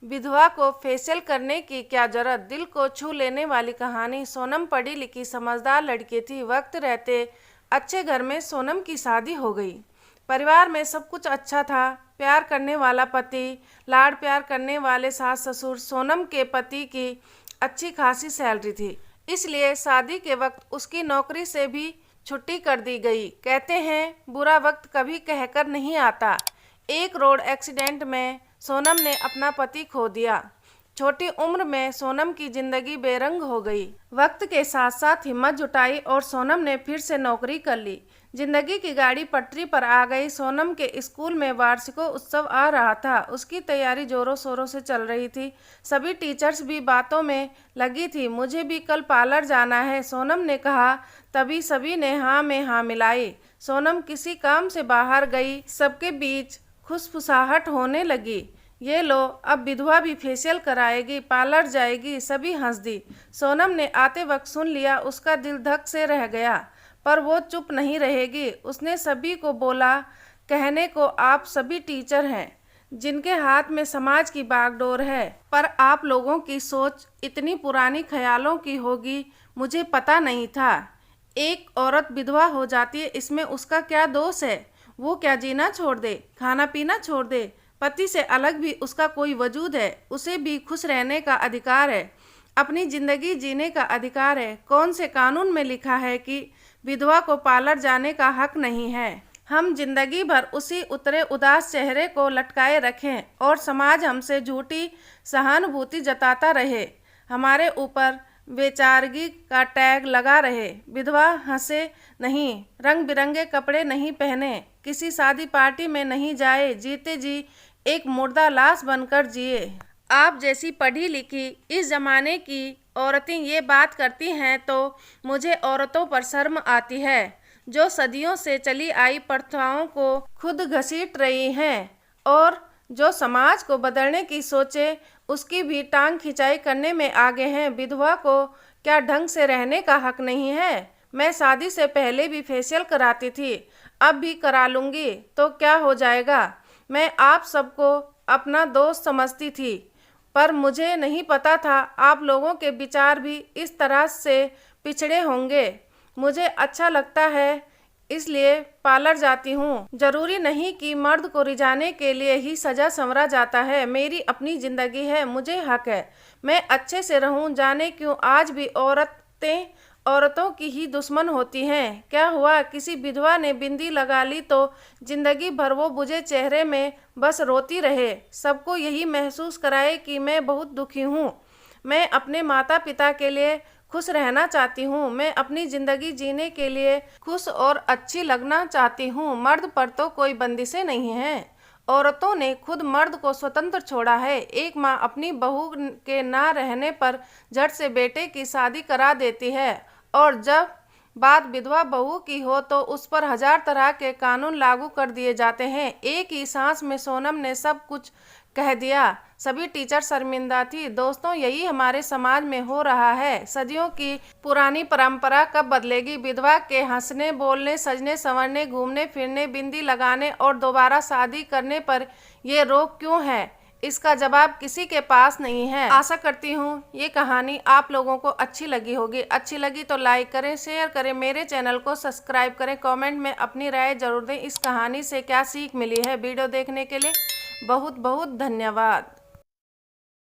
विधवा को फेशियल करने की क्या जरूरत। दिल को छू लेने वाली कहानी। सोनम पढ़ी लिखी समझदार लड़की थी। वक्त रहते अच्छे घर में सोनम की शादी हो गई। परिवार में सब कुछ अच्छा था। प्यार करने वाला पति, लाड प्यार करने वाले सास ससुर। सोनम के पति की अच्छी खासी सैलरी थी, इसलिए शादी के वक्त उसकी नौकरी से भी छुट्टी कर दी गई। कहते हैं बुरा वक्त कभी कहकर नहीं आता। एक रोड एक्सीडेंट में सोनम ने अपना पति खो दिया। छोटी उम्र में सोनम की जिंदगी बेरंग हो गई। वक्त के साथ साथ हिम्मत जुटाई और सोनम ने फिर से नौकरी कर ली। जिंदगी की गाड़ी पटरी पर आ गई। सोनम के स्कूल में वार्षिकोत्सव आ रहा था। उसकी तैयारी जोरों शोरों से चल रही थी। सभी टीचर्स भी बातों में लगी थी। मुझे भी कल पार्लर जाना है, सोनम ने कहा। तभी सभी ने हाँ में हाँ मिलाई। सोनम किसी काम से बाहर गई। सबके बीच खुशफुसाहट होने लगी। ये लो, अब विधवा भी फेशियल कराएगी, पार्लर जाएगी। सभी हंस दी। सोनम ने आते वक्त सुन लिया। उसका दिल धक से रह गया, पर वो चुप नहीं रहेगी। उसने सभी को बोला, कहने को आप सभी टीचर हैं जिनके हाथ में समाज की बागडोर है, पर आप लोगों की सोच इतनी पुरानी ख्यालों की होगी, मुझे पता नहीं था। एक औरत विधवा हो जाती है, इसमें उसका क्या दोष है। वो क्या जीना छोड़ दे, खाना पीना छोड़ दे। पति से अलग भी उसका कोई वजूद है। उसे भी खुश रहने का अधिकार है, अपनी जिंदगी जीने का अधिकार है। कौन से कानून में लिखा है कि विधवा को पार्लर जाने का हक नहीं है। हम जिंदगी भर उसी उतरे उदास चेहरे को लटकाए रखें और समाज हमसे झूठी सहानुभूति जताता रहे, हमारे ऊपर बेचारगी का टैग लगा रहे। विधवा हंसे नहीं, रंग बिरंगे कपड़े नहीं पहने, किसी शादी पार्टी में नहीं जाए, जीते जी एक मुर्दा लाश बनकर जिए। आप जैसी पढ़ी लिखी इस जमाने की औरतें ये बात करती हैं तो मुझे औरतों पर शर्म आती है, जो सदियों से चली आई प्रथाओं को खुद घसीट रही हैं और जो समाज को बदलने की सोचे उसकी भी टांग खिंचाई करने में आगे हैं। विधवा को क्या ढंग से रहने का हक नहीं है। मैं शादी से पहले भी फेशियल कराती थी, अब भी करा लूँगी तो क्या हो जाएगा। मैं आप सबको अपना दोस्त समझती थी, पर मुझे नहीं पता था आप लोगों के विचार भी इस तरह से पिछड़े होंगे। मुझे अच्छा लगता है इसलिए पार्लर जाती हूँ। जरूरी नहीं कि मर्द को रिझाने के लिए ही सजा संवरा जाता है। मेरी अपनी जिंदगी है, मुझे हक है मैं अच्छे से रहूँ। जाने क्यों आज भी औरतें औरतों की ही दुश्मन होती हैं। क्या हुआ, किसी विधवा ने बिंदी लगा ली तो जिंदगी भर वो बुझे चेहरे में बस रोती रहे। सबको यही महसूस कराए कि मैं बहुत दुखी हूँ। मैं अपने माता पिता के लिए खुश रहना चाहती हूँ। मैं अपनी ज़िंदगी जीने के लिए खुश और अच्छी लगना चाहती हूँ। मर्द पर तो कोई बंदिशें नहीं हैं। औरतों ने खुद मर्द को स्वतंत्र छोड़ा है। एक माँ अपनी बहू के ना रहने पर झट से बेटे की शादी करा देती है और जब बात विधवा बहू की हो तो उस पर हजार तरह के कानून लागू कर दिए जाते हैं। एक ही सांस में सोनम ने सब कुछ कह दिया। सभी टीचर शर्मिंदा थी। दोस्तों, यही हमारे समाज में हो रहा है। सदियों की पुरानी परंपरा कब बदलेगी। विधवा के हंसने, बोलने, सजने, संवरने, घूमने फिरने, बिंदी लगाने और दोबारा शादी करने पर ये रोक क्यों है, इसका जवाब किसी के पास नहीं है। आशा करती हूँ ये कहानी आप लोगों को अच्छी लगी होगी। अच्छी लगी तो लाइक करें, शेयर करें, मेरे चैनल को सब्सक्राइब करें। कमेंट में अपनी राय जरूर दें। इस कहानी से क्या सीख मिली है। वीडियो देखने के लिए बहुत बहुत धन्यवाद।